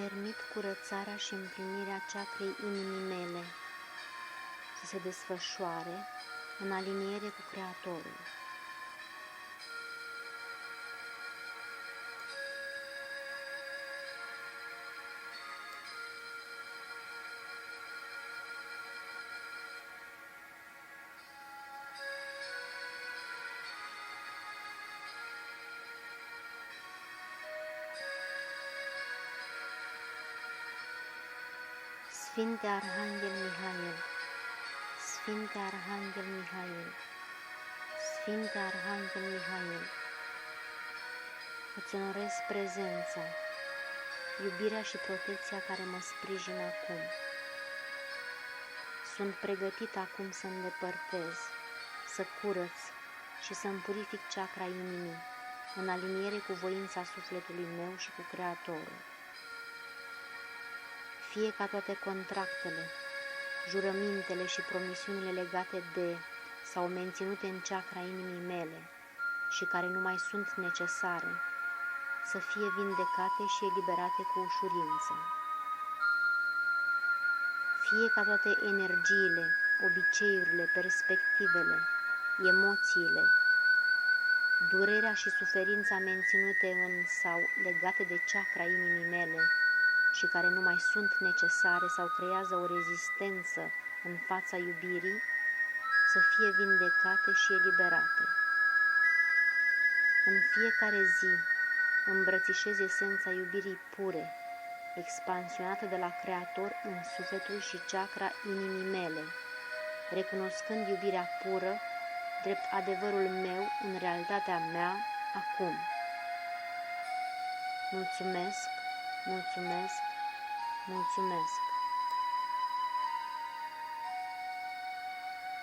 Permit curățarea și împlinirea chakrei inimii mele să se desfășoare în aliniere cu Creatorul. Sfinte Arhanghel Mihail, Sfinte Arhanghel Mihail, Sfinte Arhanghel Mihail, îți onorez prezența, iubirea și protecția care mă sprijină acum. Sunt pregătit acum să îndepărtez, să curăț și să-mi purific chakra inimii, în aliniere cu voința sufletului meu și cu Creatorul. Fie ca toate contractele, jurămintele și promisiunile legate de sau menținute în chakra inimii mele și care nu mai sunt necesare, să fie vindecate și eliberate cu ușurință. Fie ca toate energiile, obiceiurile, perspectivele, emoțiile, durerea și suferința menținute în sau legate de chakra inimii mele și care nu mai sunt necesare sau creează o rezistență în fața iubirii, să fie vindecate și eliberate. În fiecare zi îmbrățișez esența iubirii pure, expansionată de la Creator în sufletul și chakra inimii mele, recunoscând iubirea pură drept adevărul meu în realitatea mea acum. Mulțumesc, mulțumesc, mulțumesc.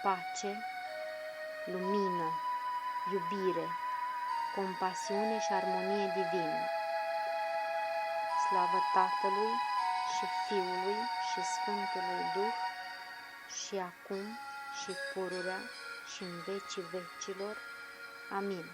Pace, lumină, iubire, compasiune și armonie divină. Slavă Tatălui și Fiului și Sfântului Duh, și acum și pururea și în vecii vecilor. Amin.